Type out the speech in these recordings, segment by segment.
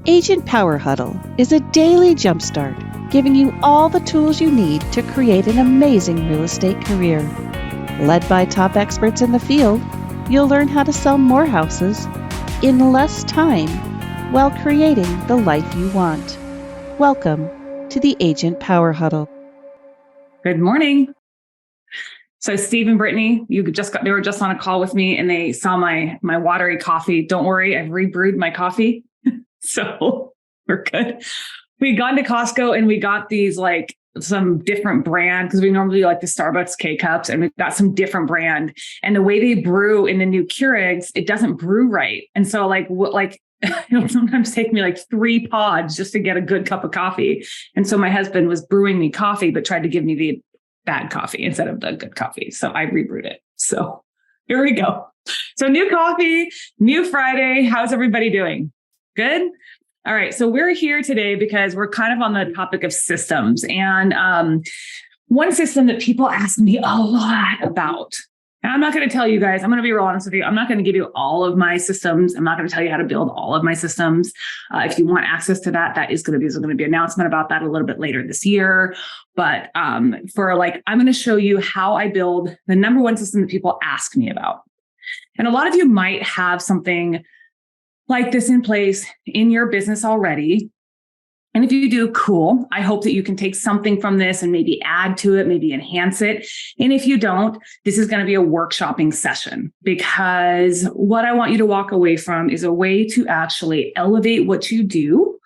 Agent Power Huddle is a daily jumpstart, giving you all the tools you need to create an amazing real estate career. Led by top experts in the field, you'll learn how to sell more houses in less time while creating the life you want. Welcome to the Agent Power Huddle. Good morning. So Steve and Brittany, they were just on a call with me and they saw my watery coffee. Don't worry, I've rebrewed my coffee. So we're good. We got to Costco and we got these some different brand, because we normally like the Starbucks K-Cups, and we've got some different brand. And the way they brew in the new Keurigs, it doesn't brew right. And so it'll sometimes take me 3 pods just to get a good cup of coffee. And so my husband was brewing me coffee, but tried to give me the bad coffee instead of the good coffee. So I rebrewed it. So here we go. So new coffee, new Friday. How's everybody doing? Good? All right. So we're here today because we're kind of on the topic of systems. And one system that people ask me a lot about, and I'm not going to tell you guys, I'm going to be real honest with you. I'm not going to give you all of my systems. I'm not going to tell you how to build all of my systems. If you want access to that, there's going to be an announcement about that a little bit later this year. But I'm going to show you how I build the number one system that people ask me about. And a lot of you might have something like this in place in your business already. And if you do, cool. I hope that you can take something from this and maybe add to it, maybe enhance it. And if you don't, this is going to be a workshopping session, because what I want you to walk away from is a way to actually elevate what you do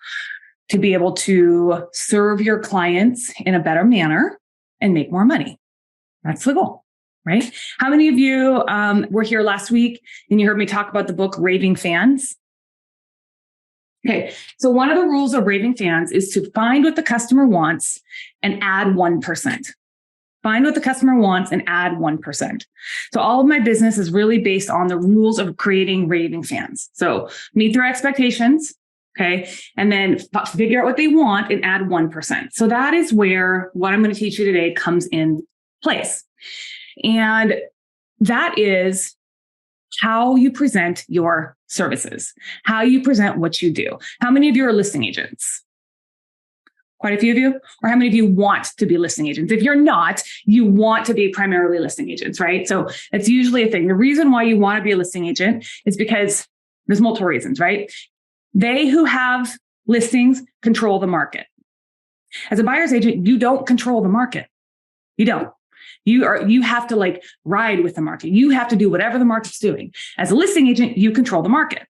to be able to serve your clients in a better manner and make more money. That's the goal, right? How many of you were here last week and you heard me talk about the book Raving Fans? Okay, so one of the rules of Raving Fans is to find what the customer wants and add 1%. Find what the customer wants and add 1%. So all of my business is really based on the rules of creating Raving Fans. So meet their expectations, okay, and then figure out what they want and add 1%. So that is where what I'm going to teach you today comes in place. And that is how you present your services, how you present what you do. How many of you are listing agents? Quite a few of you? Or how many of you want to be listing agents? If you're not, you want to be primarily listing agents, right? So it's usually a thing. The reason why you want to be a listing agent is because there's multiple reasons, right? They who have listings control the market. As a buyer's agent, you don't control the market. You don't. You have to ride with the market. You have to do whatever the market's doing. As a listing agent, you control the market,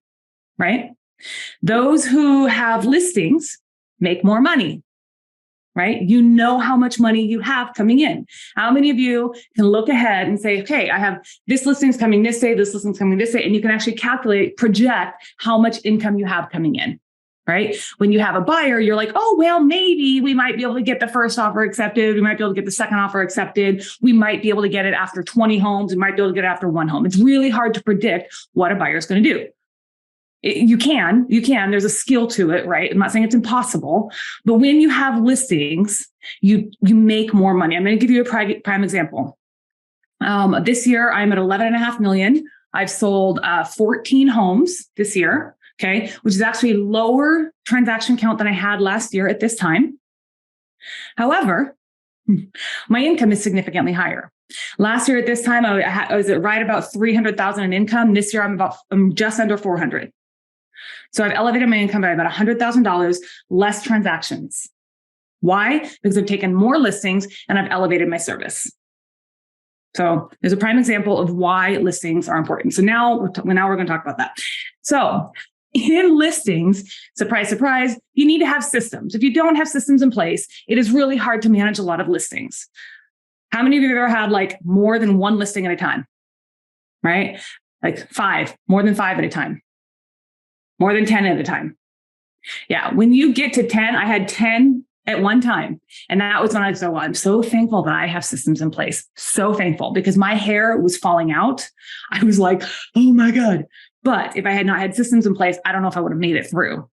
right? Those who have listings make more money, right? You know how much money you have coming in. How many of you can look ahead and say, okay, I have this listing's coming this day, this listing's coming this day, and you can actually project how much income you have coming in. Right? When you have a buyer, you're like, oh, well, maybe we might be able to get the first offer accepted. We might be able to get the second offer accepted. We might be able to get it after 20 homes. We might be able to get it after 1 home. It's really hard to predict what a buyer is going to do. You can, there's a skill to it, right? I'm not saying it's impossible, but when you have listings, you make more money. I'm going to give you a prime example. This year, I'm at 11.5 million. I've sold 14 homes this year. Okay, which is actually lower transaction count than I had last year at this time. However, my income is significantly higher. Last year at this time, I was at right about 300,000 in income. This year, I'm just under 400. So I've elevated my income by about $100,000 less transactions. Why? Because I've taken more listings and I've elevated my service. So there's a prime example of why listings are important. So now we're going to talk about that. So in listings, surprise, surprise, you need to have systems. If you don't have systems in place, it is really hard to manage a lot of listings. How many of you have ever had more than 1 listing at a time? Right? 5, more than 5 at a time, more than 10 at a time. Yeah. When you get to 10, I had 10 at one time. And that was when I'm so thankful that I have systems in place. So thankful, because my hair was falling out. I was like, oh my God. But if I had not had systems in place, I don't know if I would have made it through.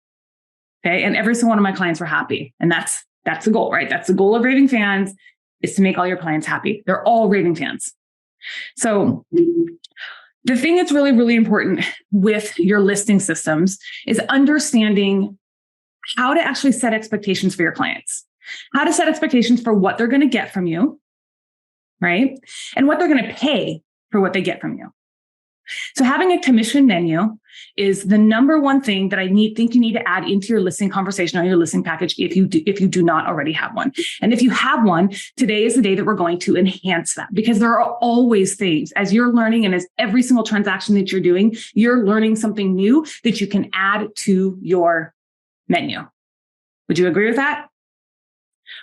Okay. And every single one of my clients were happy. And that's the goal, right? That's the goal of Raving Fans, is to make all your clients happy. They're all Raving Fans. So the thing that's really, really important with your listing systems is understanding how to actually set expectations for your clients, how to set expectations for what they're going to get from you, right? And what they're going to pay for what they get from you. So having a commission menu is the number one thing that think you need to add into your listing conversation or your listing package if you do not already have one. And if you have one, today is the day that we're going to enhance that, because there are always things as you're learning, and as every single transaction that you're doing, you're learning something new that you can add to your menu. Would you agree with that?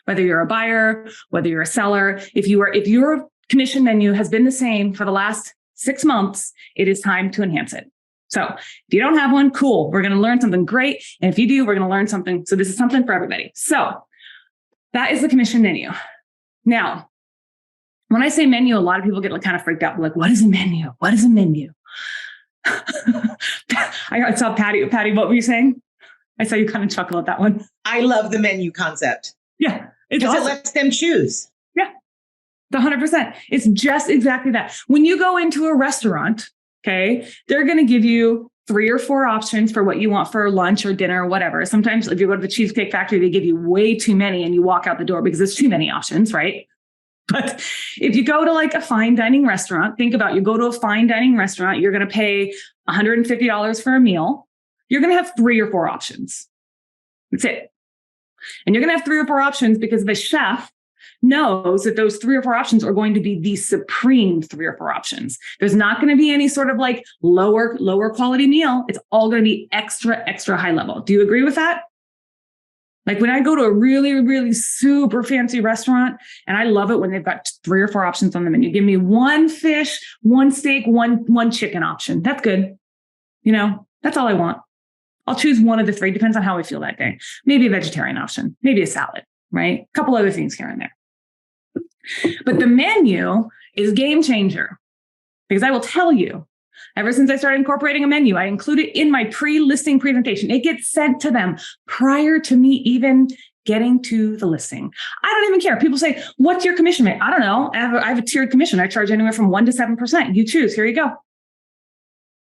Whether you're a buyer, whether you're a seller, if your commission menu has been the same for the last 6 months, it is time to enhance it. So if you don't have one, cool. We're going to learn something great. And if you do, we're going to learn something. So this is something for everybody. So that is the commission menu. Now, when I say menu, a lot of people get kind of freaked out. Like, what is a menu? What is a menu? I saw Patty, what were you saying? I saw you kind of chuckle at that one. I love the menu concept. Yeah. It's because awesome. It lets them choose. Yeah. 100%. It's just exactly that. When you go into a restaurant, okay, they're going to give you 3 or 4 options for what you want for lunch or dinner or whatever. Sometimes if you go to the Cheesecake Factory, they give you way too many and you walk out the door because there's too many options, right? But if you go to like a fine dining restaurant, think about, you go to a fine dining restaurant, you're going to pay $150 for a meal. You're going to have 3 or 4 options. That's it. And you're going to have 3 or 4 options because the chef knows that those 3 or 4 options are going to be the supreme 3 or 4 options. There's not going to be any sort of like lower quality meal. It's all going to be extra high level. Do you agree with that? Like when I go to a really, really super fancy restaurant, and I love it when they've got 3 or 4 options on the menu. Give me 1 fish, 1 steak, one chicken option. That's good. That's all I want. I'll choose one of the 3, depends on how I feel that day. Maybe a vegetarian option, maybe a salad, right? A couple other things here and there. But the menu is game changer, because I will tell you, ever since I started incorporating a menu, I include it in my pre-listing presentation. It gets sent to them prior to me even getting to the listing. I don't even care. People say, what's your commission rate? I don't know. I have a tiered commission. I charge anywhere from 1% to 7%. You choose. Here you go.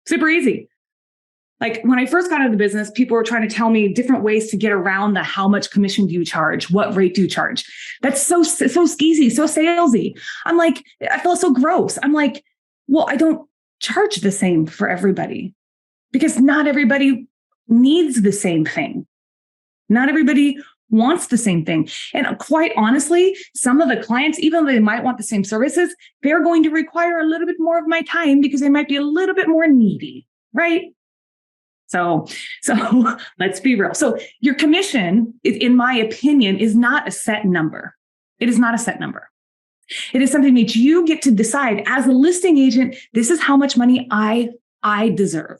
Super easy. Like when I first got into the business, people were trying to tell me different ways to get around the how much commission do you charge? What rate do you charge? That's so skeezy, so salesy. I'm like, I feel so gross. I'm like, well, I don't charge the same for everybody, because not everybody needs the same thing. Not everybody wants the same thing. And quite honestly, some of the clients, even though they might want the same services, they're going to require a little bit more of my time because they might be a little bit more needy, right? So let's be real. So your commission, in my opinion, is not a set number. It is not a set number. It is something that you get to decide as a listing agent. This is how much money I deserve.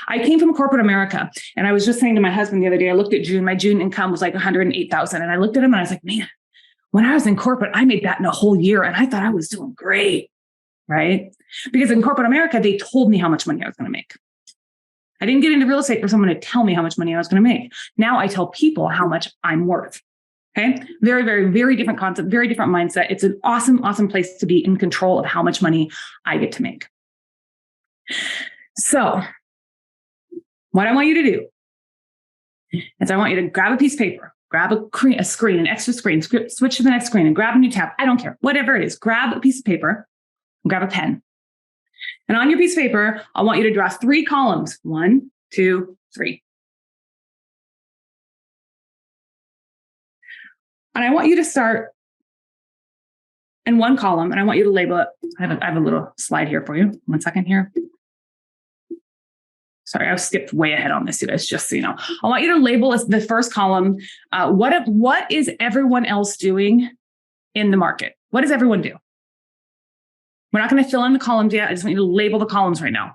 I came from corporate America, and I was just saying to my husband the other day, I looked at June. My June income was like $108,000, and I looked at him and I was like, man, when I was in corporate, I made that in a whole year, and I thought I was doing great, right? Because in corporate America, they told me how much money I was going to make. I didn't get into real estate for someone to tell me how much money I was going to make. Now I tell people how much I'm worth. Okay. Very, very, very different concept, very different mindset. It's an awesome, awesome place to be in control of how much money I get to make. So what I want you to do is I want you to grab a piece of paper, grab a screen, an extra screen, switch to the next screen and grab a new tab. I don't care. Whatever it is, grab a piece of paper and grab a pen. And on your piece of paper, I want you to draw 3 columns. 1, 2, 3. And I want you to start in one column, and I want you to label it. I have a little slide here for you. 1 second here. Sorry, I skipped way ahead on this, you guys, just so you know. I want you to label as the first column. What is everyone else doing in the market? What does everyone do? We're not going to fill in the columns yet. I just want you to label the columns right now.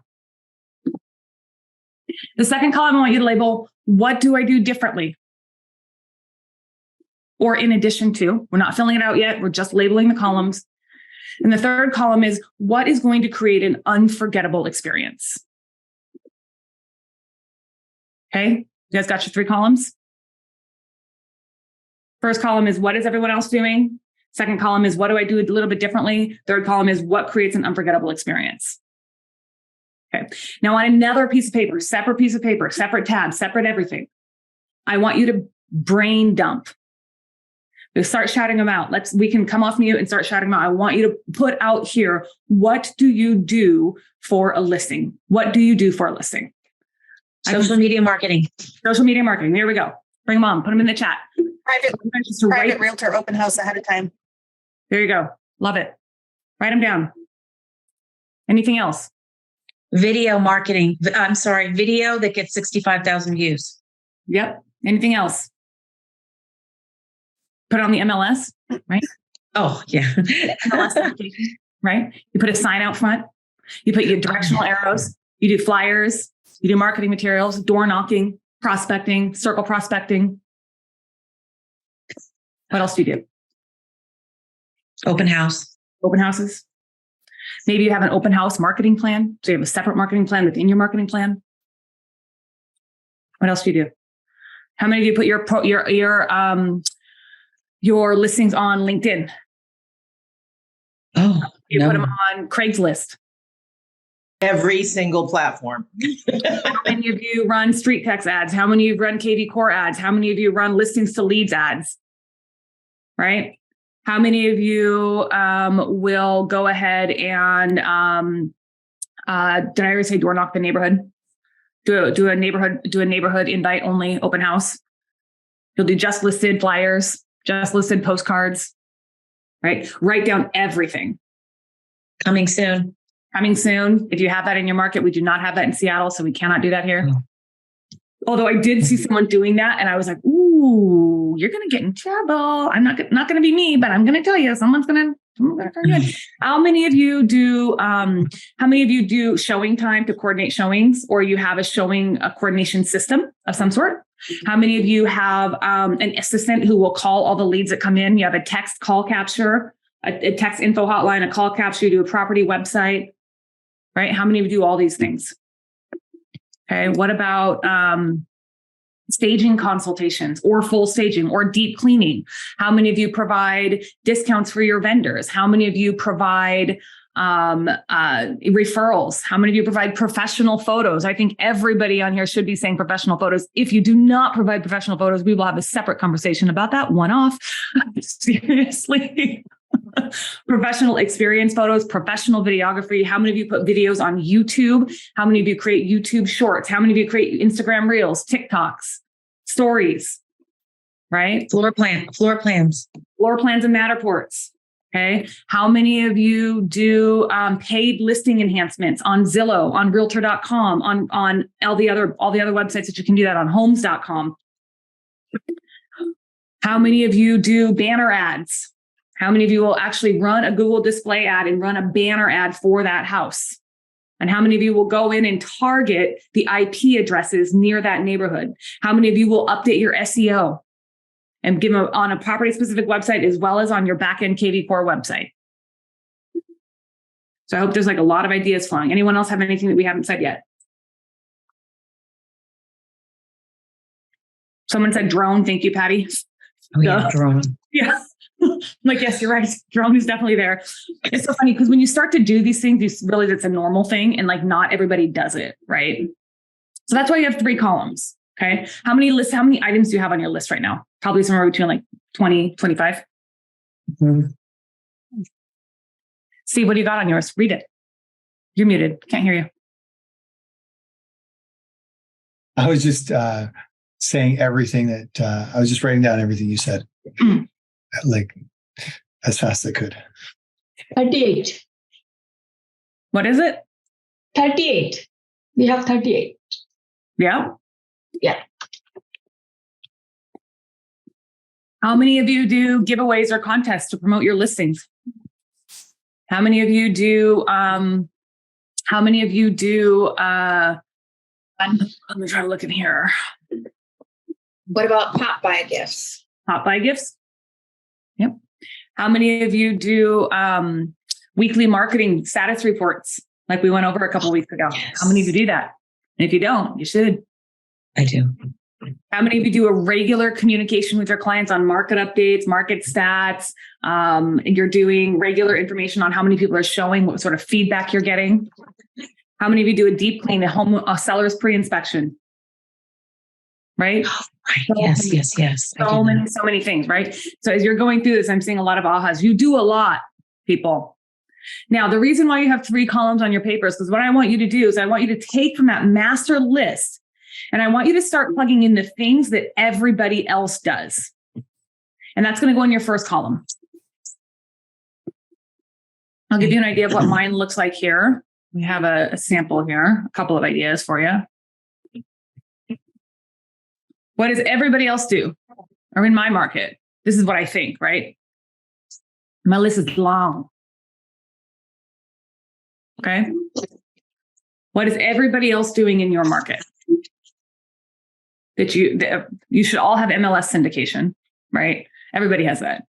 The second column, I want you to label, what do I do differently? Or in addition to. We're not filling it out yet. We're just labeling the columns. And the third column is, what is going to create an unforgettable experience? Okay, you guys got your 3 columns? First column is, what is everyone else doing? Second column is, what do I do a little bit differently? Third column is, what creates an unforgettable experience? Okay. Now on another piece of paper, separate tab, separate everything. I want you to brain dump. So start shouting them out. We can come off mute and start shouting them out. I want you to put out here, what do you do for a listing? What do you do for a listing? Social media marketing. Social media marketing. There we go. Bring them on. Put them in the chat. Private realtor open house ahead of time. There you go. Love it. Write them down. Anything else? Video marketing. I'm sorry, video that gets 65,000 views. Yep. Anything else? Put it on the MLS, right? Oh, yeah. MLS application, right? You put a sign out front. You put your directional arrows. You do flyers. You do marketing materials, door knocking, prospecting, circle prospecting. What else do you do? Open house. Open houses. Maybe you have an open house marketing plan. So you have a separate marketing plan within your marketing plan. What else do you do? How many of you put your listings on LinkedIn? Oh, you put them on Craigslist. Every single platform. How many of you run street text ads? How many of you run KV Core ads? How many of you run listings to leads ads? Right? How many of you will go ahead and did I already say door knock the neighborhood? Do a neighborhood invite only open house. You'll do just listed flyers, just listed postcards, right? Write down everything. Coming soon. Coming soon. If you have that in your market, we do not have that in Seattle, so we cannot do that here. Although I did see someone doing that, and I was like, "Ooh, you're going to get in trouble." I'm not going to be me, but I'm going to tell you, someone's going to turn you in. How many of you do showing time to coordinate showings, or you have a coordination system of some sort? How many of you have an assistant who will call all the leads that come in? You have a text call capture, a text info hotline, a call capture. You do a property website, right? How many of you do all these things? Okay. What about staging consultations or full staging or deep cleaning? How many of you provide discounts for your vendors? How many of you provide referrals? How many of you provide professional photos? I think everybody on here should be saying professional photos. If you do not provide professional photos, we will have a separate conversation about that. One off. Seriously. Professional experience photos, professional videography. How many of you put videos on YouTube? How many of you create YouTube shorts? How many of you create Instagram reels, TikToks, stories, right? Floor plans. Floor plans and Matterports. Okay. How many of you do paid listing enhancements on Zillow, on realtor.com, on all the other websites that you can do that on homes.com? How many of you do banner ads? How many of you will actually run a Google display ad and run a banner ad for that house? And how many of you will go in and target the IP addresses near that neighborhood? How many of you will update your SEO and give them on a property specific website as well as on your backend KV Core website? So I hope there's like a lot of ideas flowing. Anyone else have anything that we haven't said yet? Someone said drone. Thank you, Patty. Oh, yeah, drone. Yeah. I'm like, yes, you're right. Drone is definitely there. It's so funny because when you start to do these things, you realize it's a normal thing and like not everybody does it, right? So that's why you have 3 columns. Okay. How many items do you have on your list right now? Probably somewhere between like 20, 25. Mm-hmm. See, what do you got on yours? Read it. You're muted. Can't hear you. I was just saying everything that I was just writing down everything you said, like as fast as I could. 38. What is it? 38. We have 38. Yeah. Yeah. How many of you do giveaways or contests to promote your listings? How many of you do, let me try to look in here. What about pop buy gifts? Pop buy gifts? Yep. How many of you do weekly marketing status reports like we went over a couple of weeks ago? Yes. How many of you do that? And if you don't, you should. I do. How many of you do a regular communication with your clients on market updates, market stats? You're doing regular information on how many people are showing, what sort of feedback you're getting? How many of you do a deep clean, a seller's pre-inspection? right? Right. Yes. I do that. So many things, right? So as you're going through this, I'm seeing a lot of ahas. You do a lot, people. Now, the reason why you have 3 columns on your paper is because what I want you to do is I want you to take from that master list and I want you to start plugging in the things that everybody else does. And that's going to go in your first column. I'll give you an idea of what mine looks like here. We have a sample here, a couple of ideas for you. What does everybody else do? Or in my market? This is what I think, right? My list is long. Okay. What is everybody else doing in your market? That you should all have MLS syndication, right? Everybody has that.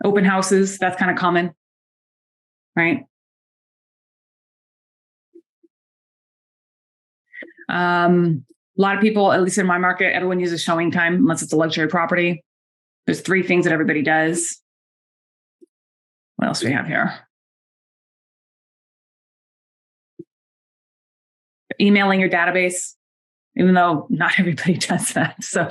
Open houses, that's kind of common, right? A lot of people, at least in my market, everyone uses showing time unless it's a luxury property. There's 3 things that everybody does. What else do we have here? Emailing your database, even though not everybody does that. So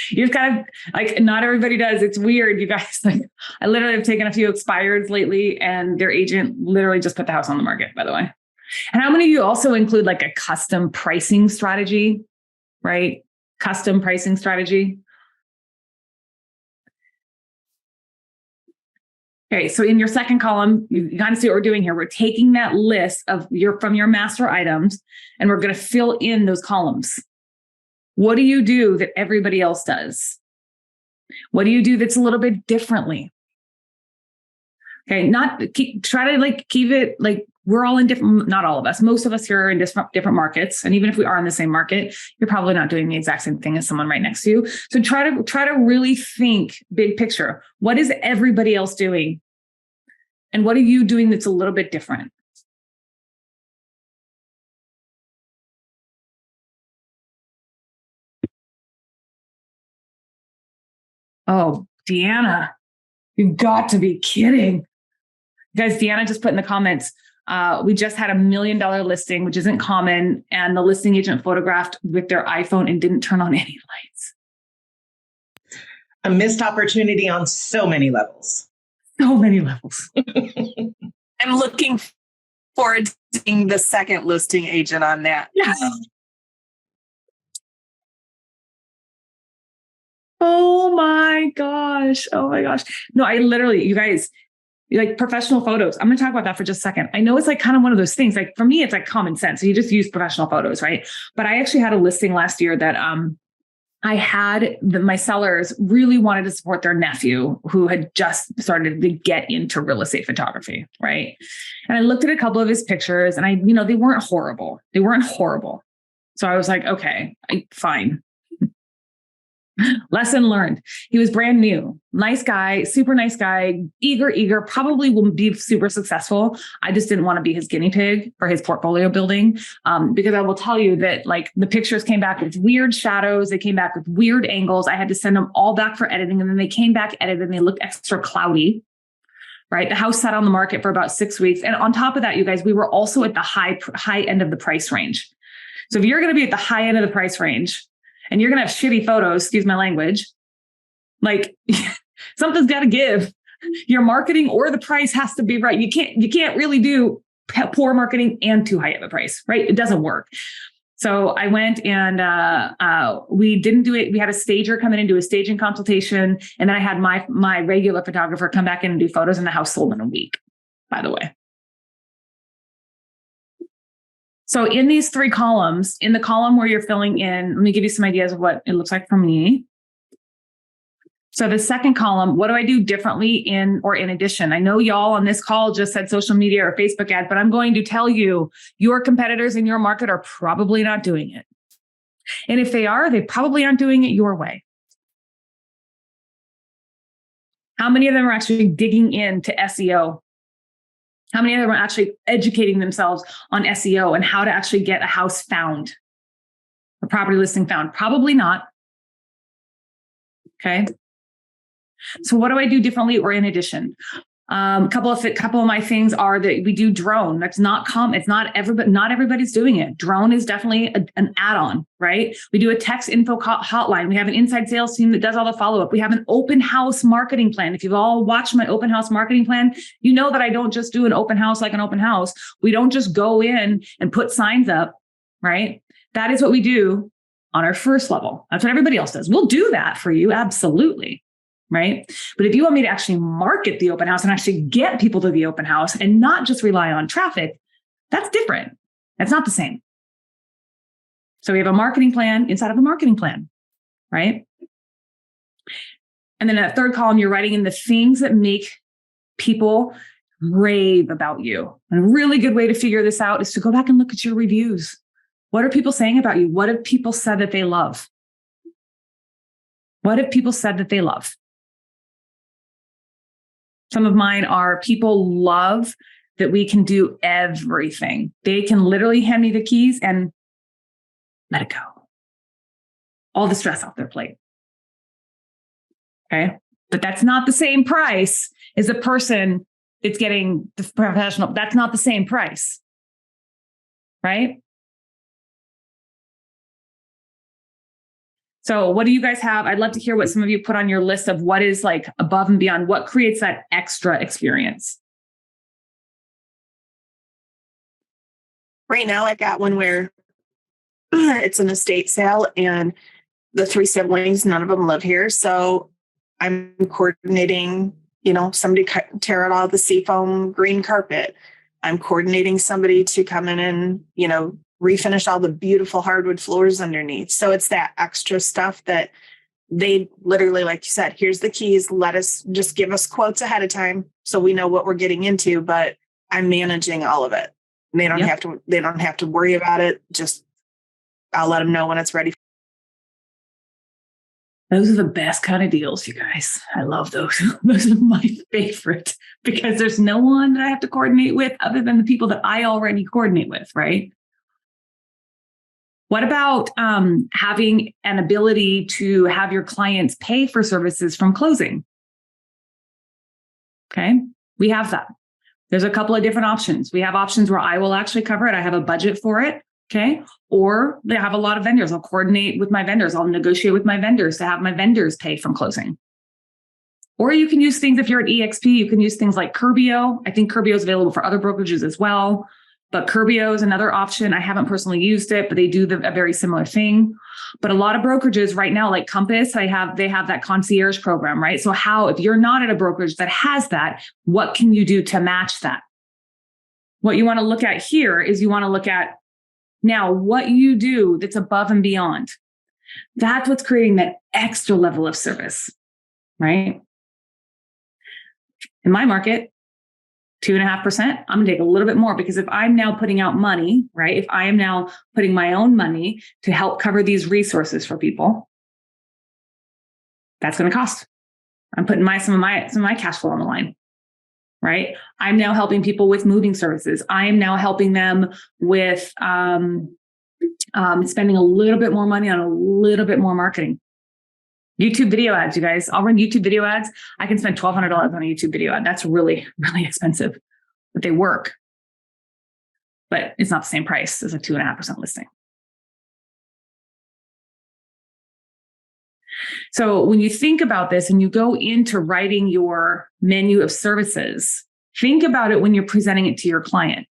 you've got to, like, not everybody does. It's weird, you guys. Like, I literally have taken a few expireds lately and their agent literally just put the house on the market, by the way. And how many of you also include like a custom pricing strategy, right? Custom pricing strategy. Okay, so in your second column, you kind of see what we're doing here. We're taking that list from your master items, and we're going to fill in those columns. What do you do that everybody else does? What do you do that's a little bit differently? Okay, try to keep it like we're all in different, not all of us, most of us here are in different markets. And even if we are in the same market, you're probably not doing the exact same thing as someone right next to you. So try to really think big picture. What is everybody else doing? And what are you doing that's a little bit different? Oh, Deanna, you've got to be kidding. Guys, Deanna just put in the comments, we just had $1 million listing, which isn't common. And the listing agent photographed with their iPhone and didn't turn on any lights. A missed opportunity on so many levels. So many levels. I'm looking forward to seeing the second listing agent on that. Yes. Oh my gosh. No, I literally, you guys, like professional photos. I'm going to talk about that for just a second. I know it's like kind of one of those things. Like for me, it's like common sense. So you just use professional photos, right? But I actually had a listing last year that I had my sellers really wanted to support their nephew who had just started to get into real estate photography, right? And I looked at a couple of his pictures and they weren't horrible. So I was like, okay, fine. Lesson learned. He was brand new, nice guy, super nice guy, eager, probably will be super successful. I just didn't want to be his guinea pig for his portfolio building. Because I will tell you that like the pictures came back with weird shadows. They came back with weird angles. I had to send them all back for editing. And then they came back edited and they looked extra cloudy, right? The house sat on the market for about 6 weeks. And on top of that, you guys, we were also at the high end of the price range. So if you're going to be at the high end of the price range, and you're going to have shitty photos, excuse my language, like something's got to give. Your marketing or the price has to be right. You can't really do poor marketing and too high of a price, right? It doesn't work. So I went and we didn't do it. We had a stager come in and do a staging consultation. And then I had my regular photographer come back in and do photos, and the house sold in a week, by the way. So in these 3 columns, in the column where you're filling in, let me give you some ideas of what it looks like for me. So the second column, what do I do differently in addition? I know y'all on this call just said social media or Facebook ads, but I'm going to tell you, your competitors in your market are probably not doing it. And if they are, they probably aren't doing it your way. How many of them are actually digging into SEO? How many of them are actually educating themselves on SEO and how to actually get a house found, a property listing found? Probably not. Okay. So what do I do differently or in addition? Couple of my things are that we do drone. That's not It's not everybody's doing it. Drone is definitely an add-on, right? We do a text info hotline. We have an inside sales team that does all the follow-up. We have an open house marketing plan. If you've all watched my open house marketing plan, you know that I don't just do an open house like an open house. We don't just go in and put signs up, right? That is what we do on our first level. That's what everybody else does. We'll do that for you. Absolutely. Right. But if you want me to actually market the open house and actually get people to the open house and not just rely on traffic, that's different. That's not the same. So we have a marketing plan inside of a marketing plan, right? And then that third column, you're writing in the things that make people rave about you. And a really good way to figure this out is to go back and look at your reviews. What are people saying about you? What have people said that they love? What have people said that they love? Some of mine are people love that we can do everything. They can literally hand me the keys and let it go. All the stress off their plate. Okay. But that's not the same price as the person that's getting the professional. That's not the same price. Right? So what do you guys have? I'd love to hear what some of you put on your list of what is like above and beyond, what creates that extra experience. Right now, I've got one where it's an estate sale and the 3 siblings, none of them live here. So I'm coordinating, somebody tear out all the seafoam green carpet. I'm coordinating somebody to come in and, refinish all the beautiful hardwood floors underneath. So it's that extra stuff that they literally, like you said, here's the keys. Just give us quotes ahead of time so we know what we're getting into, but I'm managing all of it. They don't have to worry about it. Just, I'll let them know when it's ready. Those are the best kind of deals, you guys. I love those. Those are my favorite because there's no one that I have to coordinate with other than the people that I already coordinate with, right? What about having an ability to have your clients pay for services from closing? Okay, we have that. There's a couple of different options. We have options where I will actually cover it. I have a budget for it. Okay. Or they have a lot of vendors. I'll coordinate with my vendors. I'll negotiate with my vendors to have my vendors pay from closing. Or you can use things, if you're at EXP, you can use things like Curbio. I think Curbio is available for other brokerages as well. But Curbio is another option. I haven't personally used it, but they do a very similar thing. But a lot of brokerages right now, like Compass, they have that concierge program, right? So if you're not at a brokerage that has that, what can you do to match that? What you want to look at here is you want to look at now what you do that's above and beyond. That's what's creating that extra level of service, right? In my market, 2.5%, I'm going to take a little bit more because if I'm now putting out money, right? If I am now putting my own money to help cover these resources for people, that's going to cost. I'm putting some of my cash flow on the line, right? I'm now helping people with moving services. I am now helping them with spending a little bit more money on a little bit more marketing. YouTube video ads, you guys. I'll run YouTube video ads. I can spend $1,200 on a YouTube video ad. That's really, really expensive, but they work. But it's not the same price as a 2.5% listing. So when you think about this and you go into writing your menu of services, think about it when you're presenting it to your client.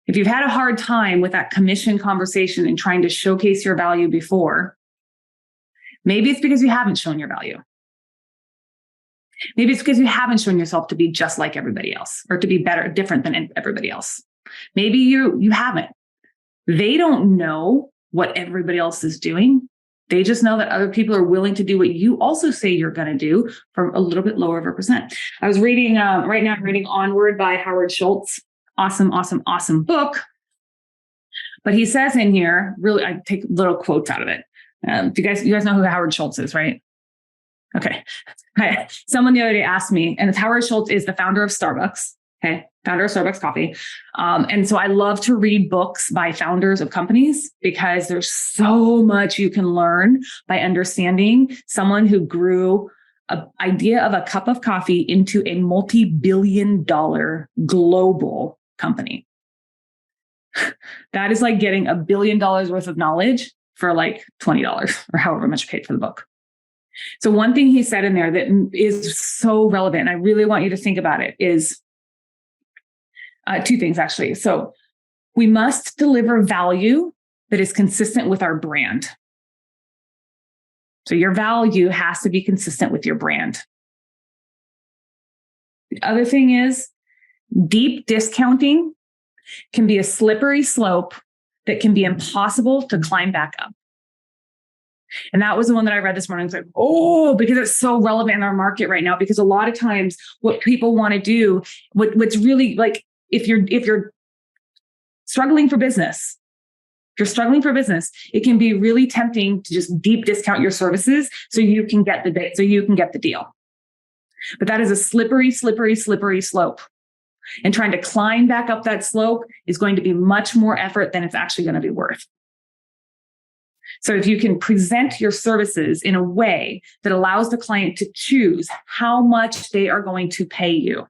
If you've had a hard time with that commission conversation and trying to showcase your value before, maybe it's because you haven't shown your value. Maybe it's because you haven't shown yourself to be just like everybody else or to be different than everybody else. Maybe you haven't. They don't know what everybody else is doing. They just know that other people are willing to do what you also say you're going to do for a little bit lower of a percent. I was reading, right now I'm reading Onward by Howard Schultz. Awesome, awesome, awesome book. But he says in here, really, I take little quotes out of it. You guys know who Howard Schultz is, right? Okay. Someone the other day asked me, and Howard Schultz is the founder of Starbucks. Okay. Founder of Starbucks coffee. And so I love to read books by founders of companies because there's so much you can learn by understanding someone who grew idea of a cup of coffee into a multi-billion-dollar global company. That is like getting $1 billion worth of knowledge for like $20 or however much you paid for the book. So one thing he said in there that is so relevant, and I really want you to think about it, is two things actually. So we must deliver value that is consistent with our brand. So your value has to be consistent with your brand. The other thing is deep discounting can be a slippery slope that can be impossible to climb back up. And that was the one that I read this morning. It's like, oh, because it's so relevant in our market right now, because a lot of times what people want to do, what's really like, if you're struggling for business, it can be really tempting to just deep discount your services so you can get the deal. But that is a slippery slope. And trying to climb back up that slope is going to be much more effort than it's actually going to be worth. So if you can present your services in a way that allows the client to choose how much they are going to pay you,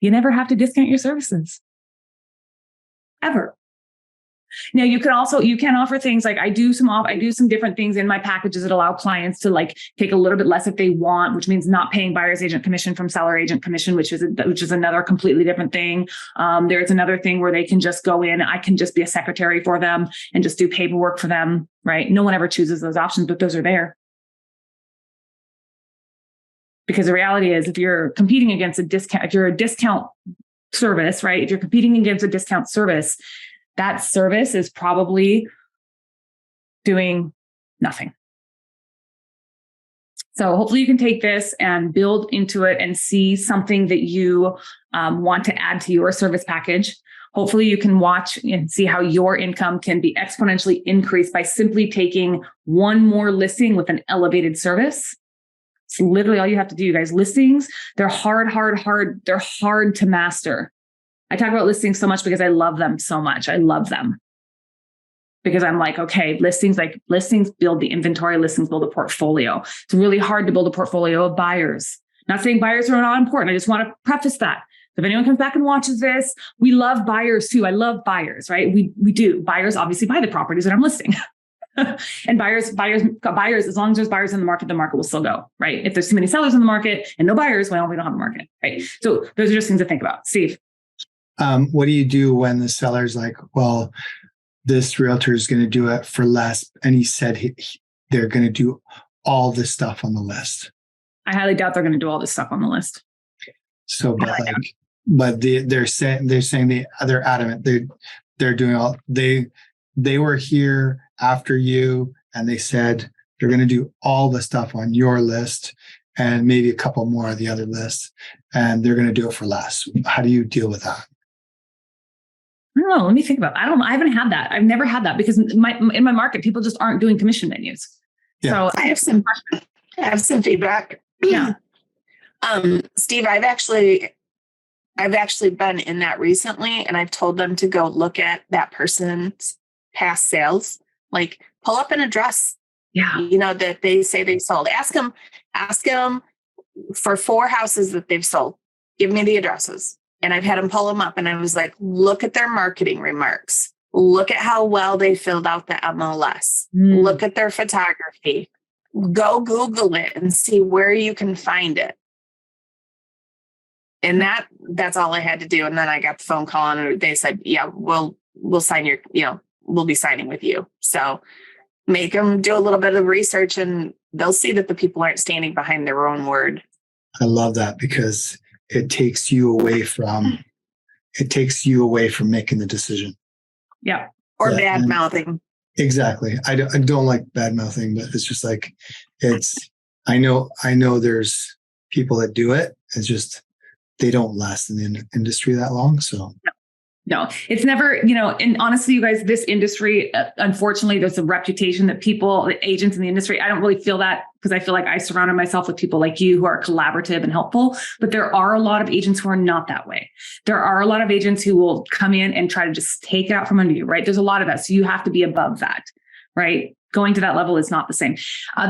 you never have to discount your services. Ever. Now you can offer things like I do some different things in my packages that allow clients to like take a little bit less if they want, which means not paying buyer's agent commission from seller agent commission, which is another completely different thing. There's another thing where they can just go in. I can just be a secretary for them and just do paperwork for them, right? No one ever chooses those options, but those are there. Because the reality is, if you're competing against a discount, if you're a discount service, right? If you're competing against a discount service, that service is probably doing nothing. So hopefully you can take this and build into it and see something that you want to add to your service package. Hopefully you can watch and see how your income can be exponentially increased by simply taking one more listing with an elevated service. It's literally all you have to do, you guys. Listings, they're hard. They're hard to master. I talk about listings so much because I love them so much. I love them because I'm like, okay, listings build the inventory, listings build a portfolio. It's really hard to build a portfolio of buyers. Not saying buyers are not important. I just want to preface that. If anyone comes back and watches this, we love buyers too. I love buyers, right? We do. Buyers obviously buy the properties that I'm listing. And buyers, as long as there's buyers in the market will still go, right? If there's too many sellers in the market and no buyers, well, we don't have a market, right? So those are just things to think about. Steve. What do you do when the seller's like, well, this realtor is going to do it for less, and he said they're going to do all this stuff on the list? I highly doubt they're going to do all this stuff on the list. So, they're saying they're adamant. They're doing all they were here after you, and they said they're going to do all the stuff on your list and maybe a couple more of the other lists, and they're going to do it for less. How do you deal with that? I don't know. Let me think about it. I haven't had that. I've never had that because in my market, people just aren't doing commission menus. Yeah. So I have some feedback. Yeah. Steve, I've actually been in that recently, and I've told them to go look at that person's past sales, like pull up an address, that they say they sold. Ask them for 4 houses that they've sold. Give me the addresses. And I've had them pull them up, and I was like, look at their marketing remarks. Look at how well they filled out the MLS. Look at their photography. Go Google it and see where you can find it. And that's all I had to do. And then I got the phone call, and they said, yeah, we'll sign we'll be signing with you. So make them do a little bit of research, and they'll see that the people aren't standing behind their own word. I love that because it takes you away from making the decision. Yeah. Or bad mouthing. Exactly. I don't like bad mouthing, but it's just like, I know there's people that do it. It's just, they don't last in the industry that long. So no, it's never, and honestly, you guys, this industry, unfortunately, there's a reputation that agents in the industry, I don't really feel that because I feel like I surrounded myself with people like you who are collaborative and helpful, but there are a lot of agents who are not that way. There are a lot of agents who will come in and try to just take it out from under you, right? There's a lot of us. So you have to be above that, right? going to that level is not the same.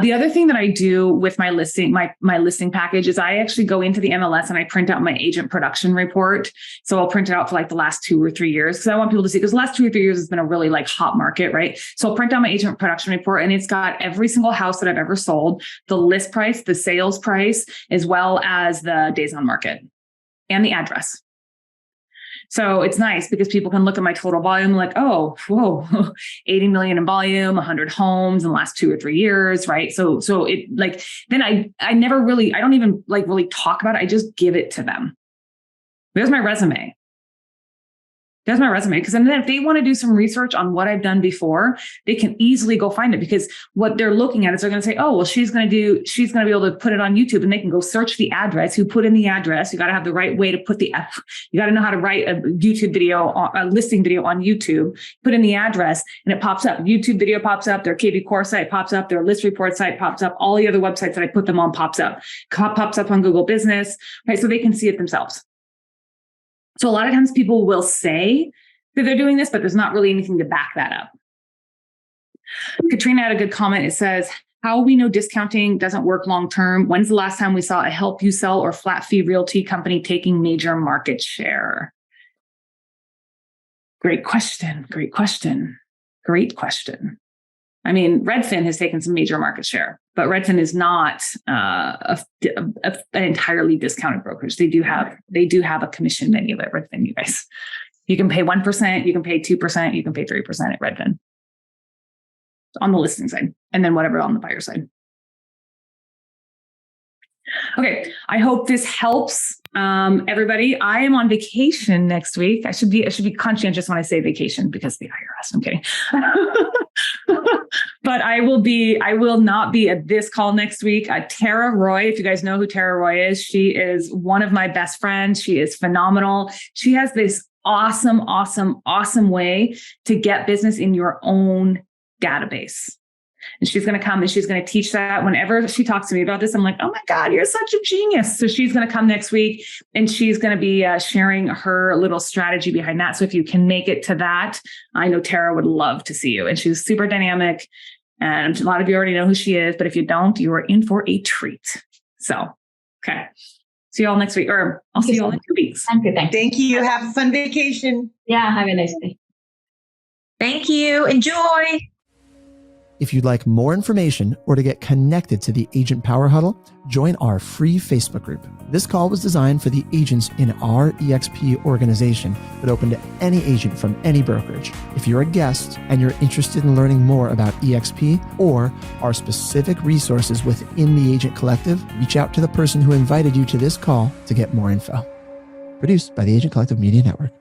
The other thing that I do with my listing, my listing package is I actually go into the MLS and I print out my agent production report. So I'll print it out for like the last 2 or 3 years because I want people to see, because the last 2 or 3 years has been a really like hot market, right? So I'll print out my agent production report and it's got every single house that I've ever sold, the list price, the sales price, as well as the days on market and the address. So it's nice because people can look at my total volume like, oh, whoa, 80 million in volume, 100 homes in the last 2 or 3 years, right? So it like, then I don't even like really talk about it. I just give it to them. There's my resume. Because then if they want to do some research on what I've done before, they can easily go find it because what they're looking at is they're going to say, oh, well, she's going to be able to put it on YouTube and they can go search the address, who put in the address. You got to have the right way to put you got to know how to write a YouTube video, a listing video on YouTube, put in the address and it pops up. YouTube video pops up, their KV Core site pops up, their list report site pops up, all the other websites that I put them on pops up on Google Business, right? So they can see it themselves. So a lot of times people will say that they're doing this, but there's not really anything to back that up. Katrina had a good comment. It says, how we know discounting doesn't work long-term. When's the last time we saw a help you sell or flat fee realty company taking major market share? Great question. I mean, Redfin has taken some major market share, but Redfin is not an entirely discounted brokerage. They do have a commission menu at Redfin, you guys. You can pay 1%, you can pay 2%, you can pay 3% at Redfin on the listing side, and then whatever on the buyer side. Okay, I hope this helps everybody. I am on vacation next week. I should be conscientious when I say vacation because the IRS. I'm kidding. But I will not be at this call next week. Tara Roy, if you guys know who Tara Roy is, she is one of my best friends. She is phenomenal. She has this awesome way to get business in your own database. And she's going to come and she's going to teach that. Whenever she talks to me about this, I'm like, oh my God, you're such a genius. So she's going to come next week and she's going to be sharing her little strategy behind that. So if you can make it to that, I know Tara would love to see you. And she's super dynamic. And a lot of you already know who she is. But if you don't, you are in for a treat. So, okay. See you all next week, or I'll see you all in 2 weeks. Thank you. Thank you. Have a fun vacation. Yeah, have a nice day. Thank you. Enjoy. If you'd like more information or to get connected to the Agent Power Huddle, join our free Facebook group. This call was designed for the agents in our EXP organization, but open to any agent from any brokerage. If you're a guest and you're interested in learning more about EXP or our specific resources within the Agent Collective, reach out to the person who invited you to this call to get more info. Produced by the Agent Collective Media Network.